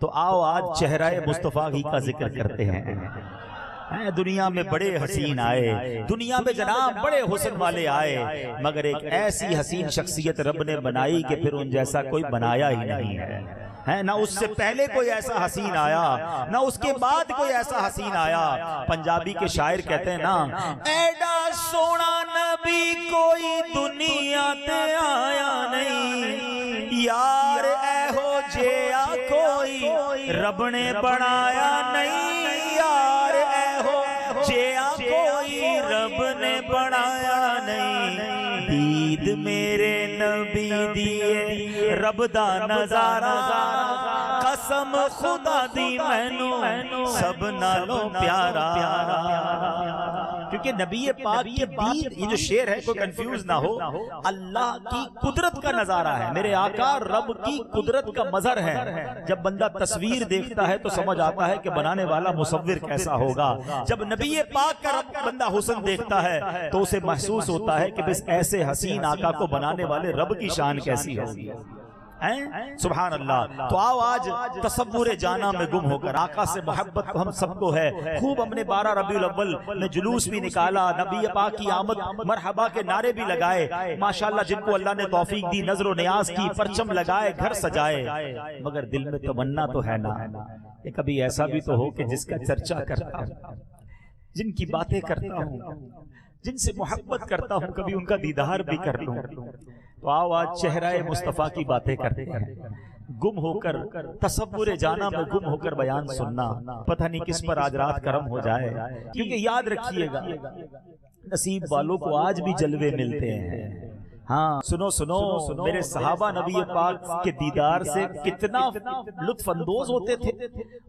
تو آؤ آج چہرہ مصطفیٰ ہی کا ذکر کرتے ہیں۔ دنیا میں بڑے حسین آئے، دنیا میں جناب بڑے حسن والے آئے، مگر ایک ایسی حسین شخصیت رب نے بنائی کہ پھر ان جیسا کوئی بنایا ہی نہیں ہے۔ نہ اس سے پہلے کوئی ایسا حسین آیا، نہ اس کے بعد کوئی ایسا حسین آیا۔ پنجابی کے شاعر کہتے ہیں نا، ایڈا سونا نبی کوئی دنیا تے آیا نہیں، یار اے ہو جیا کوئی رب نے بنایا نہیں، یار اے ہو جیا کوئی رب نے بنایا نہیں۔ دید میرے نبی دیے رب دا نظارہ، قسم خدا دی مینوں سب نالوں پیارا۔ کیونکہ نبی پاک کی دید، یہ جو شعر ہے کوئی کنفیوز نہ ہو، اللہ کی قدرت کا نظارہ ہے، میرے آقا رب کی قدرت کا مظہر ہے۔ جب بندہ تصویر دیکھتا ہے تو سمجھ آتا ہے کہ بنانے والا مصور کیسا ہوگا۔ جب نبی پاک کا رب بندہ حسن دیکھتا ہے تو اسے محسوس ہوتا ہے کہ بس ایسے حسین آقا کو بنانے والے رب کی شان کیسی ہوگی۔ سبحان اللہ۔ تو آؤ آج تصور جانا میں گم ہو کر، آقا سے محبت ہم سب کو ہے، خوب ہم نے 12 ربیع الاول میں جلوس بھی نکالا، نبی پاک کی آمد مرحبا کے نعرے بھی لگائے، ماشاءاللہ جن کو اللہ نے توفیق دی نظر و نیاز کی، پرچم لگائے، گھر سجائے، مگر دل میں تمنا تو ہے نا کہ کبھی ایسا بھی تو ہو کہ جس کا چرچا کرتا ہوں، جن کی باتیں کرتا ہوں، جن سے محبت کرتا ہوں، کبھی ان کا دیدار بھی کر لوں۔ تو آؤ آج چہرہ مصطفیٰ کی باتیں کرتے ہیں، گم ہو کر تصور جانا میں گم ہو کر بیان سننا، پتہ نہیں کس پر آج رات کرم ہو جائے۔ کیونکہ یاد رکھیے گا نصیب والوں کو آج بھی جلوے ملتے ہیں۔ ہاں سنو سنو، میرے صحابہ نبی پاک کے دیدار سے کتنا لطف اندوز ہوتے تھے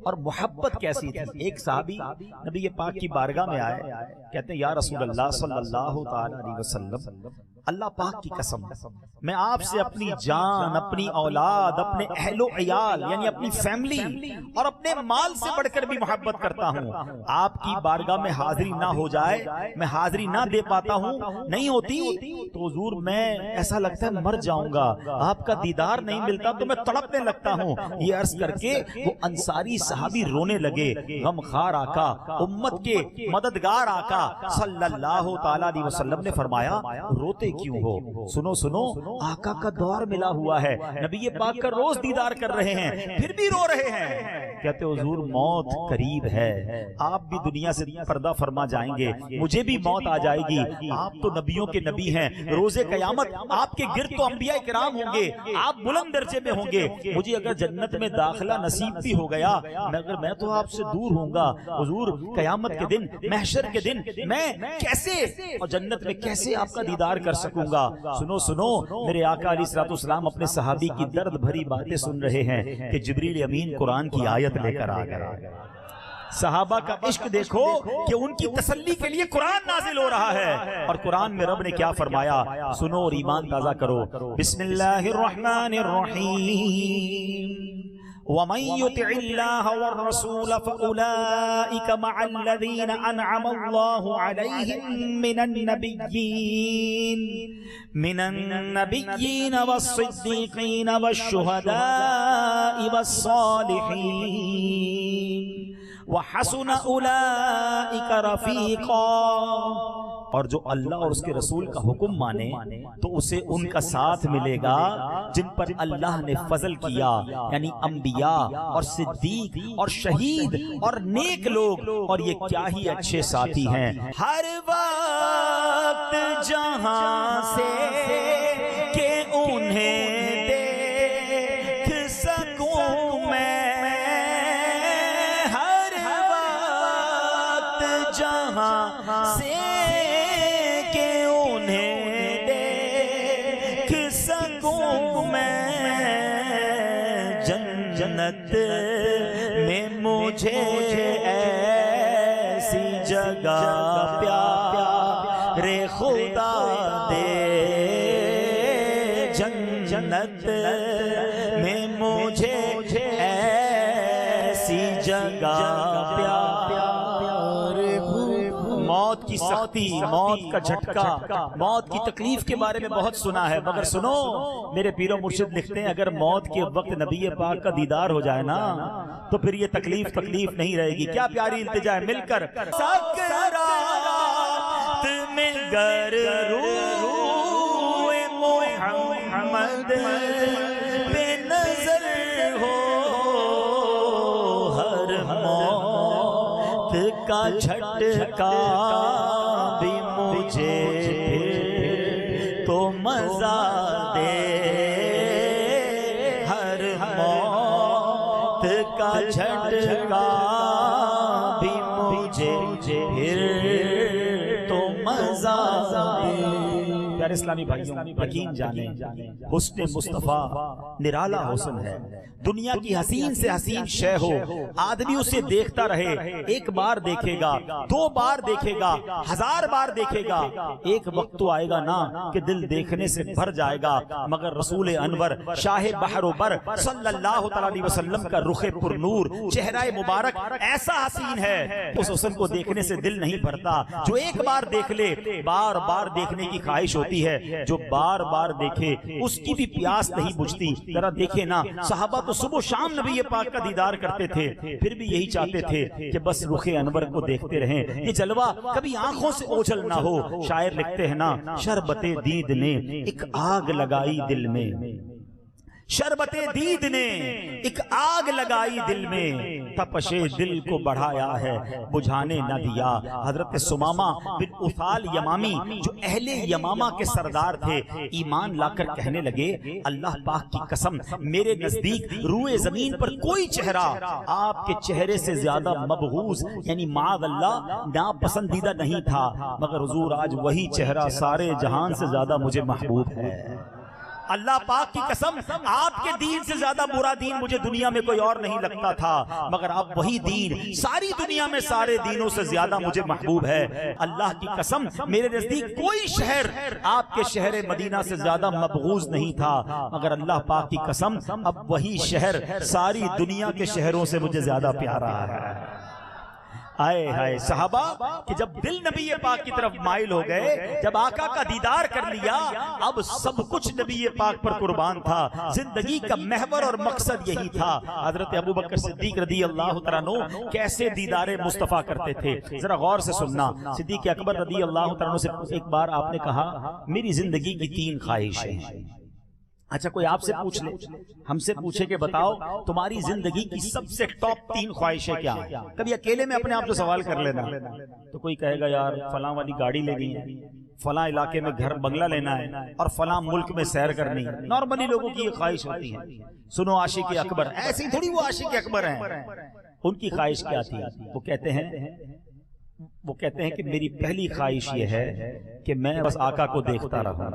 اور محبت کیسی تھی۔ ایک صحابی نبی پاک کی بارگاہ میں آئے، کہتے ہیں یا رسول اللہ صلی اللہ تعالی علیہ وسلم، اللہ پاک کی قسم میں آپ سے اپنی جان، اپنی اولاد، اپنے اہل و عیال یعنی اپنی فیملی اور اپنے مال سے بڑھ کر بھی محبت کرتا ہوں۔ آپ کی بارگاہ میں حاضری نہ ہو جائے، میں حاضری نہ دے پاتا ہوں، نہیں ہوتی تو حضور میں ایسا لگتا ہے مر جاؤں گا، آپ کا دیدار نہیں ملتا تو میں تڑپنے لگتا ہوں۔ یہ عرض کر کے وہ انصاری صحابی رونے لگے۔ غم خار آقا، امت کے مددگار آقا صلی اللہ تعالی علیہ وسلم نے فرمایا روتے کیوں ہو؟ سنو سنو، آقا کا دور ملا ہوا ہے، نبی پاک کا روز دیدار کر رہے ہیں، پھر بھی رو رہے ہیں۔ کہتے حضور موت قریب ہے، آپ بھی دنیا سے پردہ فرما جائیں گے، مجھے بھی موت آ جائے گی، آپ تو نبیوں کے نبی ہیں، روز قیامت آپ کے گرد تو انبیاء کرام ہوں گے، آپ بلند درجے میں ہوں گے، مجھے اگر جنت میں داخلہ نصیب بھی ہو گیا مگر میں تو آپ سے دور ہوں گا، حضور قیامت کے دن، محشر کے دن میں کیسے اور جنت میں کیسے آپ کا دیدار کر سکوں گا؟ سنو سنو، میرے آقا علیہ الصلوۃ والسلام اپنے صحابی کی درد بھری باتیں سن رہے ہیں کہ جبریل امین قرآن کی آیت لے کر آ گئے۔ صحابہ کا عشق دیکھو کہ ان کی تسلی کے لیے قرآن نازل ہو رہا ہے، اور قرآن میں رب نے کیا فرمایا سنو اور ایمان تازہ کرو۔ بسم اللہ الرحمن الرحیم، وَمَن يُطِعِ اللَّهَ وَالرَّسُولَ فَأُولَئِكَ مَعَ الَّذِينَ أَنْعَمَ اللَّهُ عَلَيْهِم مِّنَ النَّبِيِّينَ وَالصِّدِّيقِينَ وَالشُّهَدَاءِ وَالصَّالِحِينَ وَحَسُنَ أُولَئِكَ رَفِيقًا۔ اور جو اللہ اور اس کے رسول کا حکم مانے تو اسے ان کا ساتھ ملے گا جن پر اللہ نے فضل کیا، یعنی انبیاء اور صدیق اور شہید اور نیک لوگ، اور یہ کیا ہی اچھے ساتھی ہیں۔ ہر وقت جہاں سے کہ انہیں دیکھ سکوں میں، ہر وقت جہاں سے جنت میں مجھے ایسی جگہ پیارے خدا دے، جنت میں مجھے ایسی جگہ پیارے، موت کی سختی، موت کا جھٹکا، موت کی تکلیف کے بارے میں بہت سنا ہے، مگر سنو میرے پیر و مرشد لکھتے ہیں اگر موت کے وقت نبی پاک کا دیدار ہو جائے نا تو پھر یہ تکلیف نہیں رہے گی۔ کیا پیاری التجا ہے، مل کر سکرات میں گر روح محمد پہ نظر ہو، ہر موت کا جھٹکا بھی مجھے پھر تو مزہ دے، ہر موت کا جھٹکا بھی مجھے پھر تو مزہ دے۔ پیارے اسلامی بھائیوں، یقین جانیں حسن مصطفیٰ نرالا حسن ہے، دنیا کی حسین سے حسین شے ہو، آدمی اسے دیکھتا رہے، ایک بار دیکھے گا، دو بار دیکھے گا، ہزار بار دیکھے گا، ایک وقت تو آئے گا نا کہ دل دیکھنے سے بھر جائے گا، مگر رسول انور شاہ بحر و بر صلی اللہ علیہ وسلم کا رخ پر نور، چہرہ مبارک ایسا حسین ہے، اس حسن کو دیکھنے سے دل نہیں بھرتا۔ جو ایک بار دیکھ لے بار بار دیکھنے کی خواہش ہوتی ہے، جو بار بار دیکھے اس کی بھی پیاس نہیں بجھتی۔ ذرا دیکھیں نا، صحابہ تو صبح و شام نبی پاک کا دیدار کرتے تھے، پھر بھی یہی چاہتے تھے کہ بس رخ انور کو دیکھتے رہیں، یہ جلوہ کبھی آنکھوں سے اوجھل نہ ہو۔ شاعر لکھتے ہیں نا، شربت دید نے ایک آگ لگائی دل میں، شربت دید نے ایک آگ لگائی دل میں، تپش دل کو بڑھایا ہے بجھانے نہ دیا۔ حضرت سمامہ بن اثال یمامی جو اہل یمامہ کے سردار تھے، ایمان لا کر کہنے لگے اللہ پاک کی قسم میرے نزدیک روئے زمین پر کوئی چہرہ آپ کے چہرے سے زیادہ مبغوض یعنی معاذ اللہ ناپسندیدہ نہیں تھا، مگر حضور آج وہی چہرہ سارے جہان سے زیادہ مجھے محبوب ہے۔ اللہ پاک کی قسم آپ کے دین سے زیادہ برا دین مجھے دنیا میں کوئی اور نہیں لگتا تھا، مگر اب وہی دین ساری دنیا میں سارے دینوں سے زیادہ مجھے محبوب ہے۔ اللہ کی قسم میرے نزدیک کوئی شہر آپ کے شہر مدینہ سے زیادہ مبغوض نہیں تھا، مگر اللہ پاک کی قسم اب وہی شہر ساری دنیا کے شہروں سے مجھے زیادہ پیارا ہے۔ آئے ہائے صحابہ کہ جب دل نبی پاک کی طرف مائل ہو گئے، جب آقا کا دیدار کر لیا، اب سب کچھ نبی پاک پر قربان تھا، زندگی کا محور اور مقصد یہی تھا۔ حضرت ابوبکر صدیق رضی اللہ تعالیٰ عنہ کیسے دیدار مصطفیٰ کرتے تھے، ذرا غور سے سننا۔ صدیق اکبر رضی اللہ تعالیٰ عنہ سے ایک بار آپ نے کہا میری زندگی کی 3 خواہشیں ہیں۔ اچھا کوئی آپ سے پوچھ لے، ہم سے پوچھے کہ بتاؤ تمہاری زندگی کی سب سے ٹاپ 3 خواہشیں کیا ہیں؟ کبھی اکیلے میں اپنے آپ سے سوال کر لینا، تو کوئی کہے گا یار فلاں والی گاڑی لینی ہے، فلاں علاقے میں گھر بنگلہ لینا ہے، اور فلاں ملک میں سیر کرنی ہے۔ نارملی لوگوں کی یہ خواہش ہوتی ہے۔ سنو عاشق اکبر، ایسی تھوڑی وہ عاشق اکبر ہیں، ان کی خواہش کیا تھی؟ وہ کہتے ہیں کہ میری پہلی خواہش یہ ہے کہ میں بس آقا کو دیکھتا رہوں،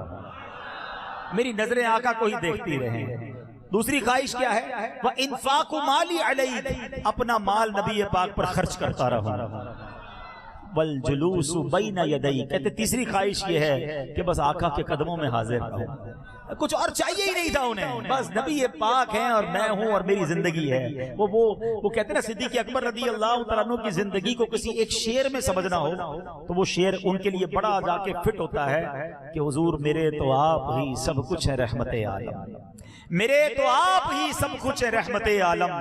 میری نظریں آقا کو ہی دیکھتی رہیں۔ دوسری خواہش کیا ہے؟ وَإِنفَاقُ مَالِي عَلَيْهِ، اپنا مال نبی پاک پر خرچ کرتا رہوں۔ وَالْجُلُوسُ بَيْنَ يَدَيْهِ، کہتے تیسری خواہش یہ ہے کہ بس آقا کے قدموں میں حاضر رہوں۔ کچھ اور چاہیے ہی نہیں تھا انہیں، بس نبی پاک ہیں اور میں ہوں اور میری زندگی ہے۔ وہ کہتے ہیں نا صدیق اکبر رضی اللہ تعالیٰ عنہ کی زندگی کو کسی ایک شعر میں سمجھنا ہو تو وہ شعر ان کے لیے بڑا جا کے فٹ ہوتا ہے کہ حضور میرے تو آپ ہی سب کچھ ہے رحمت عالم، میرے تو آپ ہی سب کچھ ہے رحمت عالم،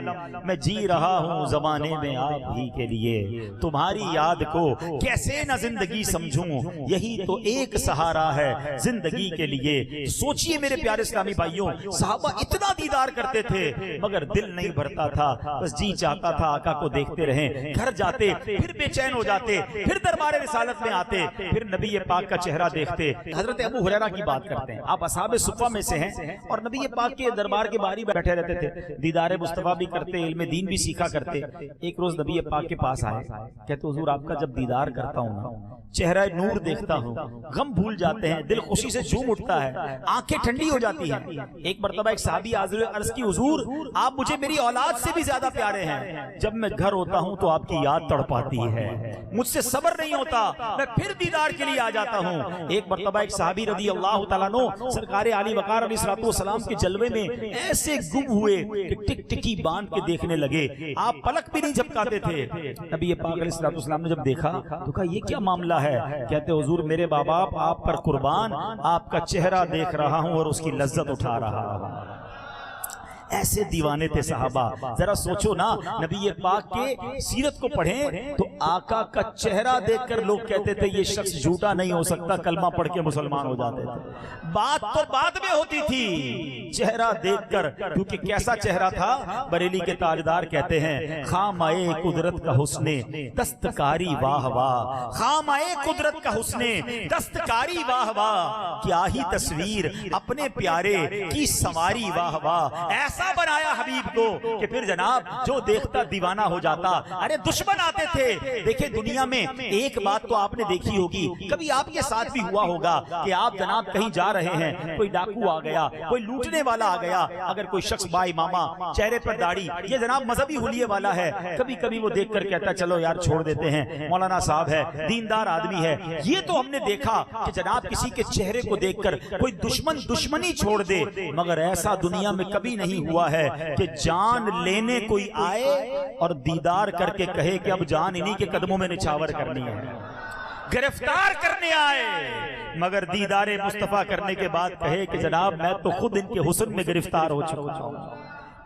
میں جی رہا ہوں زمانے میں آپ ہی کے لیے، تمہاری یاد کو کیسے نہ زندگی سمجھوں، یہی تو ایک سہارا ہے زندگی کے لیے۔ سوچئے میرے پیارے اسلامی بھائیوں، صحابہ اتنا دیدار کرتے تھے مگر دل نہیں بھرتا تھا، بس جی چاہتا تھا آقا کو دیکھتے رہیں۔ گھر جاتے پھر بے چین ہو جاتے، پھر دربار رسالت میں آتے، پھر نبی پاک کا چہرہ دیکھتے۔ حضرت ابو ہریرہ کی بات کرتے ہیں، آپ اصحاب صفہ میں سے ہیں اور نبی پاک کے دربار کے باہر بیٹھے رہتے تھے، دیدار مصطفیٰ بھی کرتے، علم دین بھی سیکھا کرتے۔ ایک روز نبی پاک کے پاس آئے، کہتے حضور آپ کا جب دیدار کرتا ہوں نا، چہرہ نور دیکھتا ہوں، غم بھول جاتے ہیں، دل خوشی سے جھوم اٹھتا ہے، آنکھیں ٹھنڈی ہو جاتی ہیں۔ ایک مرتبہ ایک صحابی عرض کی حضور آپ مجھے میری اولاد سے بھی زیادہ پیارے ہیں، جب میں گھر ہوتا ہوں تو آپ کی یاد تڑپاتی ہے، مجھ سے صبر نہیں ہوتا، میں پھر دیدار کے لیے آ جاتا ہوں۔ ایک مرتبہ ایک صحابی رضی اللہ تعالیٰ عنہ سرکار علی وقار علیہ الصلوۃ والسلام کے جلوے میں ایسے گم ہوئے کہ ٹک ٹکی باندھ کے دیکھنے لگے، آپ پلک بھی نہیں جھپکاتے تھے۔ نبی پاک علیہ الصلوۃ والسلام نے جب دیکھا تو کہا یہ کیا معاملہ ہے؟ کہتے حضور میرے باپ آپ پر قربان، آپ کا چہرہ دیکھ رہا ہوں اور اس کی لذت اٹھا رہا ہوں۔ ایسے دیوانے تھے صحابہ۔ ذرا سوچو نا، نبی پاک کے سیرت کو پڑھیں تو آقا کا چہرہ دیکھ کر لوگ کہتے تھے یہ شخص جھوٹا نہیں ہو سکتا، کلمہ پڑھ کے مسلمان ہو جاتے تھے۔ بات تو بعد میں ہوتی تھی، چہرہ دیکھ کر، کیونکہ کیسا چہرہ تھا؟ بریلی کے تاجدار کہتے ہیں خامائے قدرت کا حسن دستکاری واہ واہ، خامائے قدرت کا حسن دستکاری واہ واہ، کیا ہی تصویر اپنے پیارے کی سواری واہ واہ، ایسا بنایا حبیب کو کہ پھر جناب جو دیکھتا دیوانہ ہو جاتا۔ ارے دشمن آتے تھے، دیکھیں دنیا میں ایک بات تو آپ نے دیکھی ہوگی، کبھی آپ کے ساتھ بھی ہوا ہوگا کہ آپ جناب کہیں جا رہے ہیں، کوئی ڈاکو آ گیا، کوئی لوٹنے والا آ گیا، اگر کوئی شخص با امامہ، چہرے پر داڑھی، یہ جناب مذہبی حلیے والا ہے، کبھی کبھی وہ دیکھ کر کہتا چلو یار چھوڑ دیتے ہیں، مولانا صاحب ہے، دیندار آدمی ہے۔ یہ تو ہم نے دیکھا کہ جناب کسی کے چہرے کو دیکھ کر کوئی دشمن دشمنی چھوڑ دے، مگر ایسا دنیا میں کبھی نہیں ہوا ہے کہ جان لینے کوئی آئے اور دیدار کر کے کہے کہ اب جان انہی کے قدموں میں نچھاور کرنی ہے، گرفتار کرنے آئے مگر دیدار مصطفیٰ کرنے کے بعد کہے کہ جناب میں تو خود ان کے حسن میں گرفتار ہو چکا ہوں۔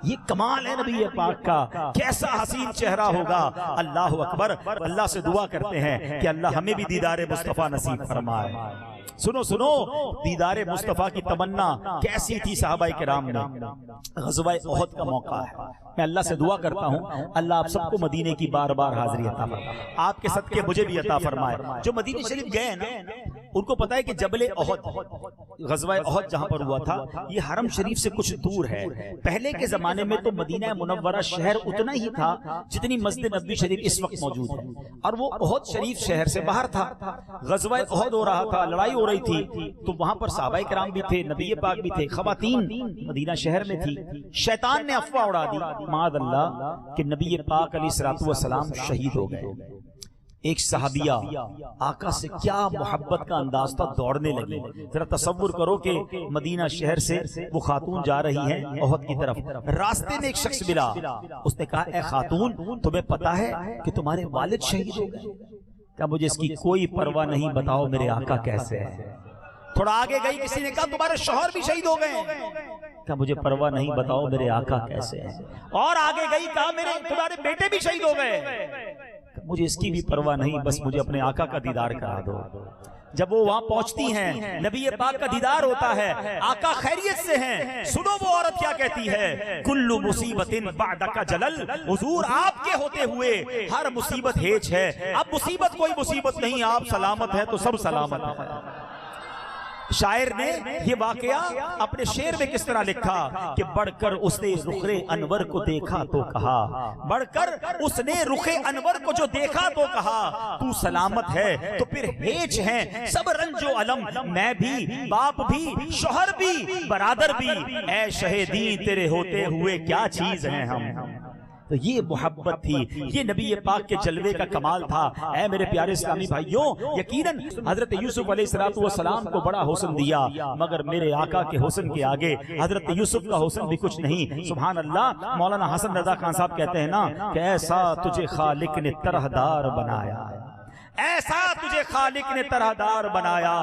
یہ کمال ہے نبی پاک کا، کیسا حسین چہرہ ہوگا۔ اللہ اکبر، اللہ سے دعا کرتے ہیں کہ اللہ ہمیں بھی دیدار مصطفیٰ نصیب فرمائے۔ سنو سنو، دیدار مصطفیٰ کی تمنا کیسی تھی صحابہ کرام میں۔ غزوہ احد کا موقع ہے، میں اللہ سے دعا کرتا ہوں اللہ آپ سب کو مدینے کی بار بار حاضری عطا فرمائے، آپ کے صدقے مجھے بھی عطا فرمائے۔ جو مدینے شریف گئے نا ان کو پتا ہے کہ جبل احد، غزوہ احد جہاں پر ہوا تھا، یہ حرم شریف سے کچھ دور ہے۔ پہلے کے زمانے میں تو مدینہ منورہ شہر اتنا ہی تھا جتنی مسجد نبوی شریف اس وقت موجود ہے، اور وہ احد شریف شہر سے باہر تھا۔ غزوہ احد ہو رہا تھا، لڑائی ہو رہی تھی، تو وہاں پر صحابہ کرام بھی تھے، نبی پاک بھی تھے، خواتین مدینہ شہر میں تھی۔ شیطان نے افواہ اڑا دی معاذ اللہ کہ نبی پاک علیہ الصلوۃ والسلام شہید ہو گئے۔ ایک صحابیہ آقا سے کیا محبت کا انداز تھا، دوڑنے لگی۔ ذرا تصور کرو کہ مدینہ شہر سے وہ خاتون جا رہی ہیں احد کی طرف، راستے میں ایک شخص ملا، اس نے کہا اے خاتون تمہیں پتا ہے کہ تمہارے والد شہید ہو گئے؟ کہا مجھے اس کی کوئی پرواہ نہیں، بتاؤ میرے آقا کیسے ہیں؟ تھوڑا آگے گئی، کسی نے کہا تمہارے شوہر بھی شہید ہو گئے؟ کہا مجھے پرواہ نہیں، بتاؤ میرے آقا کیسے ہیں؟ اور آگے گئی، کہا تمہارے بیٹے بھی شہید ہو گئے؟ مجھے اس کی بھی پرواہ نہیں، بس مجھے اپنے آقا کا دیدار کرا دو۔ جب وہ وہاں پہنچتی ہیں، نبی پاک کا دیدار ہوتا ہے، آقا خیریت سے ہیں۔ سنو وہ عورت کیا کہتی ہے، کل مصیبت بعدک جلل، حضور آپ کے ہوتے ہوئے ہر مصیبت ہیچ ہے، اب مصیبت کوئی مصیبت نہیں، آپ سلامت ہے تو سب سلامت ہے۔ شاعر نے یہ واقعہ اپنے شعر میں کس طرح لکھا کہ بڑھ کر اس نے رخ انور کو دیکھا تو کہا، بڑھ کر اس نے رخ انور کو جو دیکھا تو کہا، تو سلامت ہے تو پھر ہیچ ہیں سب رنج و علم، میں بھی، باپ بھی، شوہر بھی، برادر بھی، اے شہیدین تیرے ہوتے ہوئے کیا چیز ہیں ہم۔ تو یہ محبت تھی، یہ نبی پاک کے جلوے کا کمال تھا۔ اے میرے پیارے اسلامی بھائیوں، یقیناً حضرت یوسف علیہ السلام کو بڑا حسن دیا، مگر میرے آقا کے حسن کے آگے حضرت یوسف کا حسن بھی کچھ نہیں۔ سبحان اللہ، مولانا حسن رضا خان صاحب کہتے ہیں نا کہ ایسا تجھے خالق نے طرحدار بنایا، ایسا تجھے خالق نے طرحدار بنایا،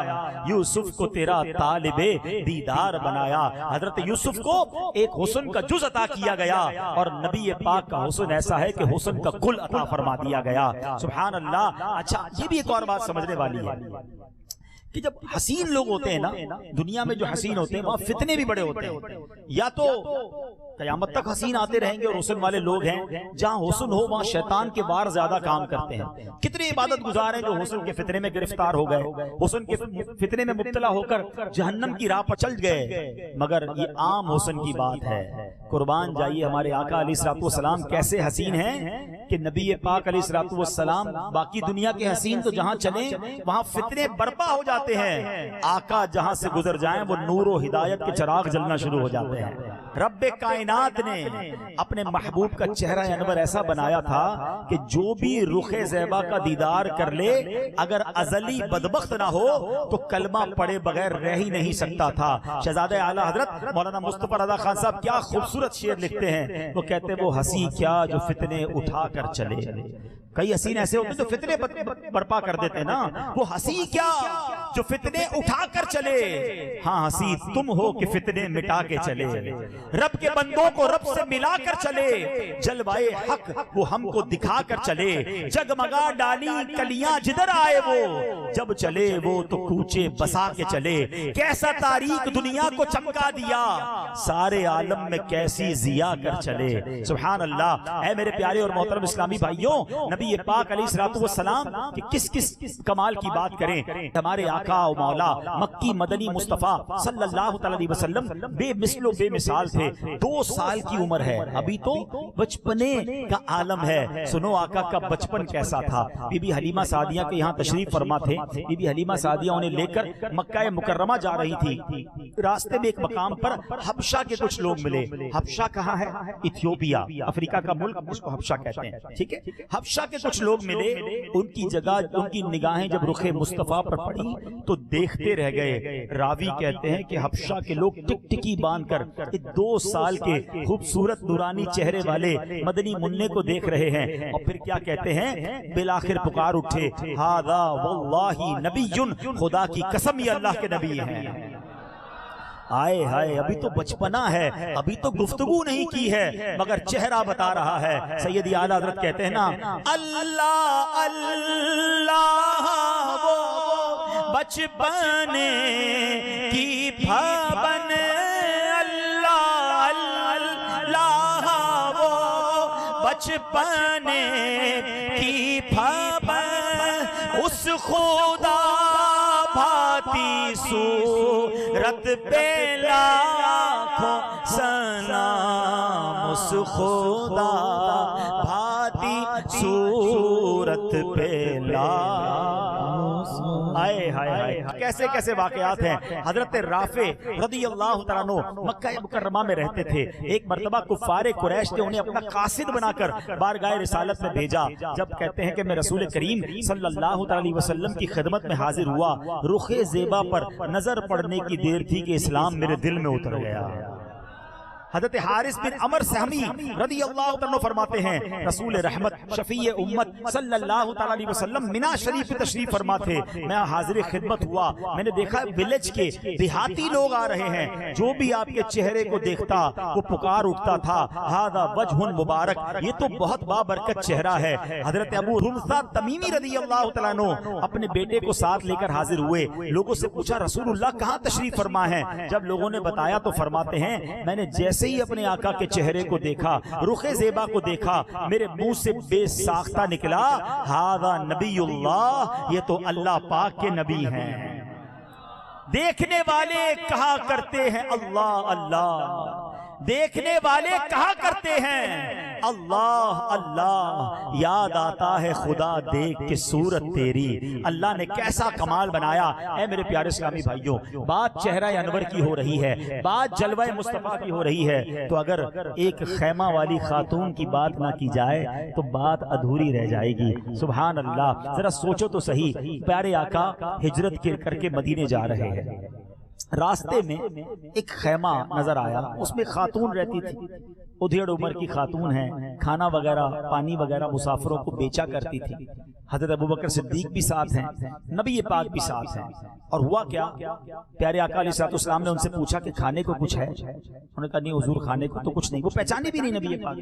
یوسف کو تیرا طالب دیدار بنایا۔ حضرت یوسف کو ایک حسن کا جز عطا کیا گیا، اور نبی پاک کا حسن ایسا ہے کہ حسن کا کل عطا فرما دیا گیا۔ سبحان اللہ۔ اچھا، یہ بھی ایک اور بات سمجھنے والی ہے کہ جب حسین لوگ ہوتے ہیں نا دنیا میں، جو حسین ہوتے ہیں وہاں فتنے بھی بڑے ہوتے ہیں۔ یا تو قیامت تک حسین آتے رہیں گے اور حسن والے لوگ ہیں، جہاں حسن ہو وہاں شیطان کے وار زیادہ کام کرتے ہیں۔ کتنے عبادت گزار ہیں جو حسن کے فتنے میں گرفتار ہو گئے، حسن کے فتنے میں مبتلا ہو کر جہنم کی راہ پر چل گئے، مگر یہ عام حسن کی بات ہے۔ قربان جائیے ہمارے آقا علیہ الصلوۃ والسلام کیسے حسین ہیں کہ نبی پاک علیہ الصلوۃ والسلام، باقی دنیا کے حسین تو جہاں چلیں وہاں فتنے برپا ہو جاتے جاتے ہیں، آقا جہاں سے گزر جائیں وہ نور و ہدایت کے چراغ جلنا شروع ہو جاتے ہیں۔ رب کائنات نے اپنے محبوب کا چہرہ انور ایسا بنایا تھا کہ جو بھی رخ زیبا کا دیدار کر لے اگر ازلی بدبخت نہ ہو تو کلمہ پڑھے بغیر رہ ہی نہیں سکتا تھا۔ شہزادہ اعلیٰ حضرت مولانا مصطفی رضا خان صاحب کیا خوبصورت شعر لکھتے ہیں، وہ کہتے ہیں وہ ہنسی کیا جو فتنے اٹھا کر چلے۔ کئی حسین ایسے ہوتے ہیں جو فتنے برپا کر دیتے ہیں نا، وہ ہنسی کیا جو فتنے اٹھا کر چلے، ہاں ہنسی تم ہو کہ فتنے مٹا کے چلے۔ رب کے بندوں کو رب سے ملا کر چلے، جلوائے حق وہ ہم کو دکھا کر چلے، جگمگا ڈالی کلیاں جدھر آئے وہ، جب چلے وہ تو کوچے بسا کے چلے، کیسا تاریخ دنیا کو چمکا دیا، سارے عالم میں کیسی ضیا کر چلے۔ سبحان اللہ۔ اے میرے پیارے اور محترم اسلامی بھائیوں، نبی پاک علیہ الصلوۃ والسلام کہ کس کمال کی بات کریں، ہمارے آقا و مولا مکی مدنی مصطفیٰ صلی اللہ علیہ وسلم بے مثل و بے مثال تھے۔ 2 سال کی عمر ہے، ابھی تو بچپنے کا عالم ہے۔ سنو آقا کا بچپن کیسا تھا۔ بی بی حلیمہ سعدیہ کے یہاں تشریف فرما تھے، بی بی حلیمہ سعدیہ انہیں لے کر مکہ مکرمہ جا رہی تھی، راستے میں ایک مقام پر حبشہ کے کچھ لوگ ملے۔ حبشہ کہاں ہے؟ ایتھیوپیا، افریقہ کا ملک، اس کو حبشہ کہتے ہیں، ٹھیک ہے۔ حبشہ کے کچھ لوگ ملے، ان کی جگہ ان کی نگاہیں جب رخ مصطفیٰ پر پڑی تو دیکھتے رہ گئے۔ راوی کہتے ہیں کہ حبشہ کے لوگ ٹک ٹکی باندھ کر 2 سال کے خوبصورت نورانی چہرے والے مدنی منع کو دیکھ رہے ہیں، اور پھر کیا کہتے ہیں، بالآخر پکار اٹھے، ہذا واللہ نبی، خدا کی قسم یہ اللہ کے نبی ہیں۔ آئے ہائے، ابھی تو بچپنا ہے، ابھی تو گفتگو نہیں کی ہے، مگر چہرہ بتا رہا ہے۔ سیدی اعلیٰ حضرت کہتے ہیں نا، اللہ اللہ وہ بچپن کی پھبن، اللہ اللہ وہ بچپن کی پھبن، اس خدا بھاتی صورت پہ لاکھوں سلام، اس خدا بھاتی صورت پہ آئے ہائے، کیسے کیسے واقعات ہیں۔ حضرت رافع رضی اللہ تعالیٰ عنہ مکہ مکرمہ میں رہتے تھے۔ ایک مرتبہ کفار قریش نے انہیں اپنا قاصد بنا کر بارگاہ رسالت میں بھیجا۔ جب کہتے ہیں کہ میں رسول کریم صلی اللہ علیہ وسلم کی خدمت میں حاضر ہوا، رخ زیبا پر نظر پڑنے کی دیر تھی کہ اسلام میرے دل میں اتر گیا۔ حضرت حارث بن عمر سہمی رضی اللہ عنہ فرماتے ہیں، رسول رحمت شفیع امت صلی اللہ علیہ وسلم منا شریف تشریف فرما تھے۔ میں حاضر خدمت ہوا، میں نے دیکھا ولیج کے دیہاتی لوگ آ رہے ہیں، جو بھی آپ کے چہرے کو دیکھتا وہ پکار اٹھتا تھا، ھذا وجہ مبارک، یہ تو بہت بابرکت چہرہ ہے۔ حضرت ابو رمثہ تمیمی رضی اللہ تعالیٰ عنہ اپنے بیٹے کو ساتھ لے کر حاضر ہوئے۔ لوگوں سے پوچھا رسول اللہ کہاں تشریف فرما ہے؟ جب لوگوں نے بتایا تو فرماتے ہیں، میں نے جیسے ہی اپنے آقا کے چہرے کو دیکھا، رخ زیبا کو دیکھا، میرے منہ سے بے ساختہ نکلا، ھذا نبی اللہ، یہ تو اللہ پاک کے نبی ہیں۔ دیکھنے والے کہا کرتے ہیں اللہ اللہ، دیکھنے والے کہا کرتے ہیں اللہ اللہ، یاد آتا ہے خدا دیکھ کے صورت تیری۔ اللہ نے کیسا کمال بنایا۔ اے میرے پیارے اسلامی بھائیوں، بات چہرہ انور کی ہو رہی ہے، بات جلوہ مصطفیٰ کی ہو رہی ہے، تو اگر ایک خیمہ والی خاتون کی بات نہ کی جائے تو بات ادھوری رہ جائے گی۔ سبحان اللہ، ذرا سوچو تو صحیح، پیارے آقا ہجرت کر کے مدینے جا رہے ہیں، راستے میں ایک خیمہ نظر آیا، اس میں خاتون رہتی تھی، ادھیڑ عمر کی خاتون ہے، کھانا وغیرہ پانی وغیرہ مسافروں کو بیچا کرتی تھی۔ حضرت ابوبکر صدیق بھی ساتھ ہیں، نبی پاک بھی ساتھ ہیں۔ اور ہوا کیا، پیارے آقا علیہ السلام نے ان سے پوچھا کہ کھانے کو کچھ ہے؟ انہوں نے کہا نہیں حضور، کھانے کو تو کچھ نہیں۔ وہ پہچانے بھی نہیں نبی پاک۔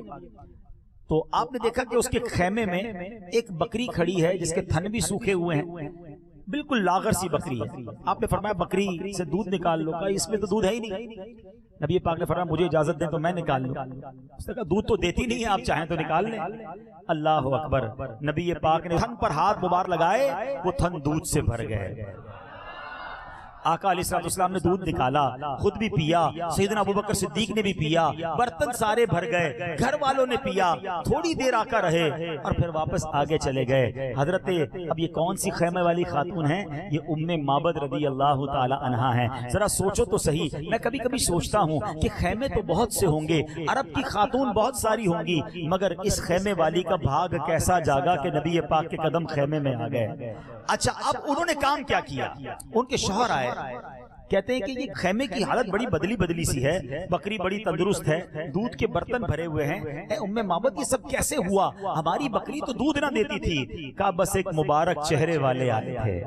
تو آپ نے دیکھا کہ اس کے خیمے میں ایک بکری کھڑی ہے جس کے تھن بھی سوکھے ہوئے ہیں، بالکل لاغر سی بکری ہے۔ آپ نے فرمایا بکری سے دودھ نکال لو، کہا اس میں تو دودھ ہے ہی نہیں۔ نبی پاک نے فرمایا مجھے اجازت دیں تو میں نکال لوں۔ اس نے کہا دودھ تو دیتی نہیں ہے، آپ چاہیں تو نکال لیں۔ اللہ اکبر، نبی پاک نے تھن پر ہاتھ مبارک لگائے، وہ تھن دودھ سے بھر گئے۔ آقا علیہ السلام نے دودھ نکالا، خود بھی پیا، سیدنا ابوبکر صدیق نے بھی پیا، برتن سارے بھر گئے، گھر والوں نے پیا، تھوڑی دیر آقا رہے اور پھر واپس آگے چلے گئے۔ حضرت اب یہ کون سی خیمے والی خاتون ہیں؟ یہ ام معبد رضی اللہ تعالی عنہا ہیں۔ ذرا سوچو تو صحیح، میں کبھی کبھی سوچتا ہوں کہ خیمے تو بہت سے ہوں گے، عرب کی خاتون بہت ساری ہوں گی، مگر اس خیمے والی کا بھاگ کیسا جاگا کہ نبی پاک کے قدم خیمے میں آ گئے۔ اچھا اب انہوں نے کام کیا کیا؟ ان کے شوہر آئے، کہتے ہیں کہ یہ خیمے کی حالت بڑی بدلی سی ہے، بکری بڑی تندرست ہے، دودھ کے برتن بھرے ہوئے ہیں، اے ام معبد یہ سب کیسے ہوا؟ ہماری بکری تو دودھ نہ دیتی تھی۔ کہا بس ایک مبارک چہرے والے آئے تھے،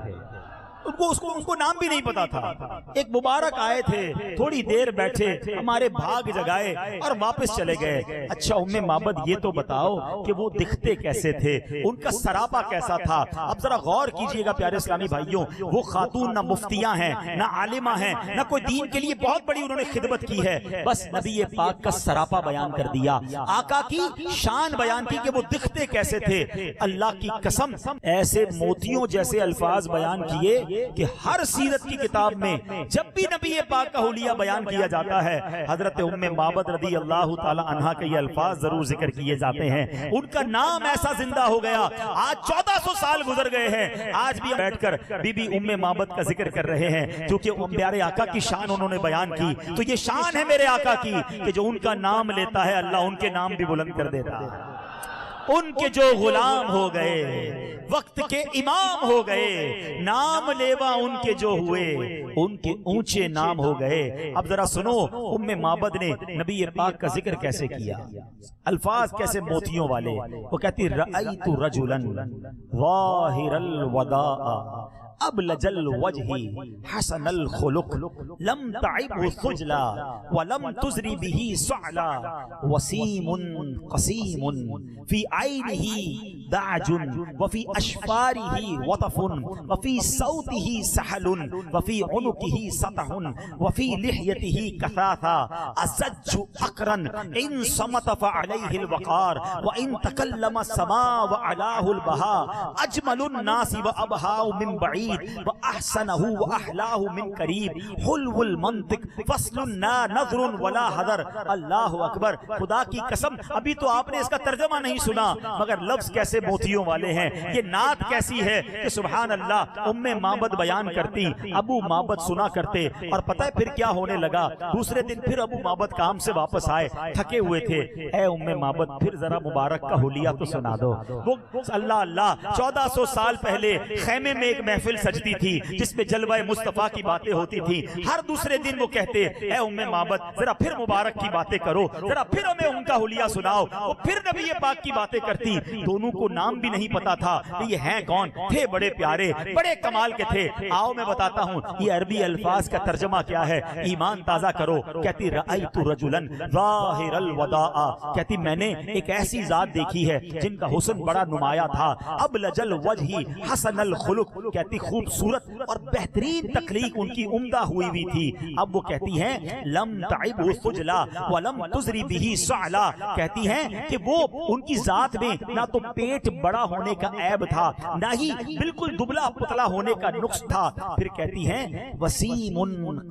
ان کو نام بھی نہیں پتا تھا، ایک مبارک آئے تھے، تھوڑی دیر بیٹھے، ہمارے بھاگ جگائے اور واپس چلے گئے۔ اچھا ام معبد یہ تو بتاؤ کہ وہ دکھتے کیسے تھے، ان کا سراپا کیسا تھا؟ اب ذرا غور کیجئے گا پیارے اسلامی بھائیوں، وہ خاتون نہ مفتیاں ہیں، نہ عالمہ ہیں، نہ کوئی دین کے لیے بہت بڑی انہوں نے خدمت کی ہے، بس نبی پاک کا سراپا بیان کر دیا، آقا کی شان بیان کی کہ وہ دکھتے کیسے تھے۔ اللہ کی قسم ایسے موتیوں جیسے الفاظ بیان کیے کہ ہر سیرت کی کتاب میں جب بھی نبی پاک کا حلیہ بیان کیا جاتا ہے، حضرت ام معبد رضی اللہ تعالی عنہا کے یہ الفاظ ضرور ذکر کیے جاتے ہیں۔ ان کا نام ایسا زندہ ہو گیا، آج 1400 سال گزر گئے ہیں، آج بھی ہم بیٹھ کر بی بی ام معبد کا ذکر کر رہے ہیں، کیونکہ پیارے آقا کی شان انہوں نے بیان کی۔ تو یہ شان ہے میرے آقا کی کہ جو ان کا نام لیتا ہے اللہ ان کے نام بھی بلند کر دیتا ہے۔ ان کے جو غلام ہو گئے، وقت کے امام ہو گئے، نام لیوا ان کے جو ہوئے، ان کے اونچے نام ہو گئے۔ اب ذرا سنو ام معبد نے نبی پاک کا ذکر کیسے کیا، الفاظ کیسے موتیوں والے۔ وہ کہتی رأیت رجلا ظاہر الوداع ابلج الوجہ حسن الخلق لم تعبه خجلا ولم تزری به سعلا وسیم قسیم فی عینہ دعج وفی اشفارہ وطف وفی صوتہ سحل وفی عنقہ سطح وفی لحیتہ کثاثا ازج اقرن ان صمت فعلیہ الوقار وان تکلم سما وعلاہ البہا اجمل الناس وابہا من بعید وَأَحْسَنَهُ وَأَحْلَاهُ مِنْ قَرِيب حُلْوُ الْمَنْطِق فَصْلٌ نَا نَظْرٌ وَلَا حَذَرٌ۔ اللہ اکبر، خدا کی قسم ابھی تو آپ نے اس کا ترجمہ نہیں سنا، مگر لفظ کیسے موتیوں والے ہیں، یہ نعت کیسی ہے کہ سبحان اللہ ام معبد بیان کرتی، ابو معبد سنا کرتے، اور پتہ ہے پھر کیا ہونے لگا؟ دوسرے دن پھر ابو معبد کام سے واپس آئے، تھکے ہوئے تھے، اے ام معبد پھر ذرا مبارک کا حلیہ تو سنا دو۔ وہ اللہ اللہ 1400 سال پہلے خیمے میں ایک محفل سجتی تھی جس میں جلوہ مصطفیٰ کی باتیں ہوتی تھی، ہر دوسرے دن وہ کہتے اے ام معبد ذرا پھر مبارک کی باتیں کرو، ذرا پھر ہمیں ان کا حلیہ سناؤ۔ وہ پھر نبی پاک کی باتیں کرتی، دونوں کو نام بھی نہیں پتا تھا کہ یہ ہیں کون، تھے بڑے پیارے، بڑے کمال کے تھے۔ آؤ میں بتاتا ہوں یہ عربی الفاظ کا ترجمہ کیا ہے، ایمان تازہ کرو۔ کہتی رأیت رجلا ظاہر الوداع، کہتی میں نے ایک ایسی ذات دیکھی ہے جن کا حسن بڑا نمایاں تھا، ابلج الوجہ حسن الخلق، کہتی خوبصورت اور بہترین تخلیق ان کی عمدہ ہوئی تھی۔ اب وہ کہتی ہیں لم تعبہ خجلا ولم تزری بہ سعلا، کہتی ہیں کہ وہ ان کی ذات میں نہ تو پیٹ بڑا ہونے کا عیب تھا، نہ ہی بالکل دبلا پتلا ہونے کا نقص تھا۔ پھر کہتی ہیں وسیم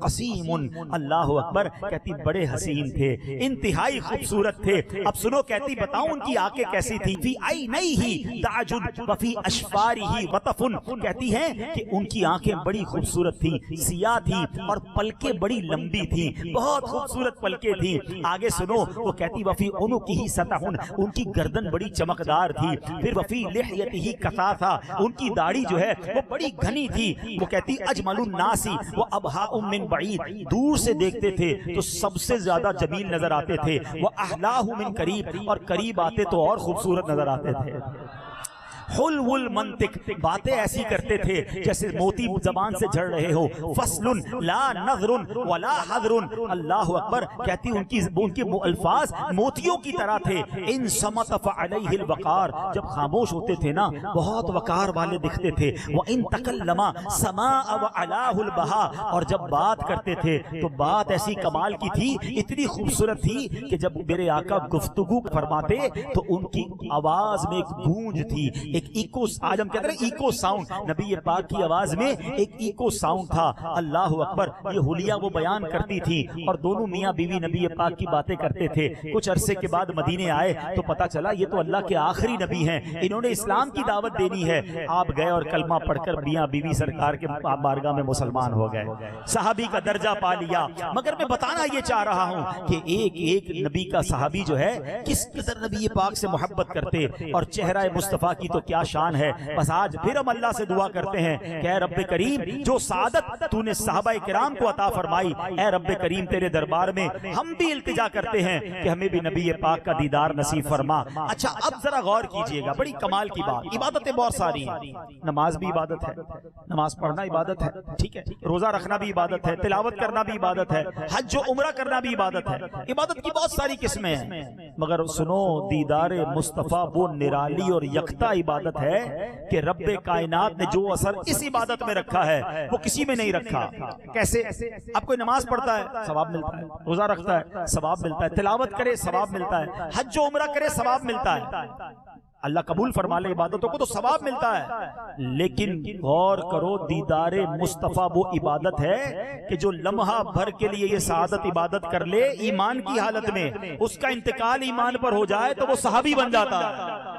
قسیم، اللہ اکبر، کہتی بڑے حسین تھے، انتہائی خوبصورت تھے۔ اب سنو کہتی بتاؤں ان کی آنکھیں کیسی تھی، فی عینیہ دعج وفی اشفارہ وطف، کہتی ہیں کہ ان کی آنکھیں بڑی خوبصورت تھی، سیاہ تھی، اور پلکیں بڑی لمبی تھی، بہت خوبصورت پلکیں تھی۔ آگے سنو وہ کہتی وفی عنقہ سطح، ان کی گردن بڑی چمکدار تھی۔ پھر وفی لحیتہ کثاثا، ان کی داڑھی جو ہے وہ بڑی گھنی تھی۔ وہ کہتی اجمل الناس وابہا من بعید، دور سے دیکھتے تھے تو سب سے زیادہ جمیل نظر آتے تھے، واحلاہ من قریب، اور قریب آتے تو اور خوبصورت نظر آتے تھے۔ حلو المنطق، باتیں ایسی کرتے تھے جیسے موتی زبان سے جھڑ رہے ہو، فصل لا نظر ولا حذر، اللہ اکبر، کہتی ان کی الفاظ موتیوں کی طرح تھے۔ ان صمت فعلیہ الوقار، جب خاموش ہوتے تھے نا بہت وقار والے دکھتے تھے۔ وان تکلم سماء وعلاہ البہا، اور جب بات کرتے تھے تو بات ایسی کمال کی تھی، اتنی خوبصورت تھی کہ جب میرے آقا گفتگو فرماتے تو ان کی آواز میں ایک گونج تھی، ایک ایکو، آج ہم کہتے ہیں ایکو ساؤنڈ، نبی پاک کی آواز میں ایک ایکو ساؤنڈ تھا۔ اللہ اکبر، یہ حلیہ وہ بیان کرتی تھی اور دونوں میاں بیوی نبی پاک کی باتیں کرتے تھے۔ کچھ عرصے کے بعد مدینے آئے تو پتا چلا یہ تو اللہ کے آخری نبی ہیں، انہوں نے اسلام کی دعوت دینی ہے۔ آپ گئے اور کلمہ پڑھ کر میاں بیوی سرکار کے بارگاہ میں مسلمان ہو گئے، صحابی کا درجہ پا لیا۔ مگر میں بتانا یہ چاہ رہا ہوں کہ ایک ایک نبی کا صحابی جو ہے کس قدر نبی پاک سے محبت کرتے، اور چہرہ مصطفیٰ کی تو کیا شان ہے۔ بس آج پھر ہم اللہ سے دعا کرتے ہیں کہ اے رب کریم، جو سعادت تو نے صحابہ کرام کو عطا فرمائی، اے رب کریم تیرے دربار میں ہم بھی التجا کرتے ہیں کہ ہمیں بھی نبی پاک کا دیدار نصیب فرما۔ اچھا اب ذرا غور کیجئے گا، بڑی کمال کی بات، عبادتیں بہت ساری ہیں، نماز بھی عبادت ہے، نماز پڑھنا عبادت ہے، ٹھیک ہے، روزہ رکھنا بھی عبادت ہے، تلاوت کرنا بھی عبادت ہے، حج و عمرہ کرنا بھی عبادت ہے، عبادت کی بہت ساری قسمیں ہیں۔ مگر سنو، دیدار مصطفیٰ وہ نرالی اور یکتا عبادت ہے کہ رب کائنات نے جو اثر اس عبادت میں رکھا ہے وہ کسی میں نہیں رکھا۔ کیسے؟ اب کوئی نماز پڑھتا ہے ثواب ملتا ہے، روزہ رکھتا ہے ثواب ملتا ہے، تلاوت کرے ثواب ملتا ہے، حج و عمرہ کرے ثواب ملتا ہے، اللہ قبول فرما لے عبادتوں کو تو ثواب ملتا ہے۔ لیکن غور کرو، دیدار مصطفیٰ وہ عبادت ہے کہ جو لمحہ بھر کے لیے یہ سعادت عبادت کر لے ایمان کی حالت میں، اس کا انتقال ایمان پر ہو جائے تو وہ صحابی بن جاتا ہے۔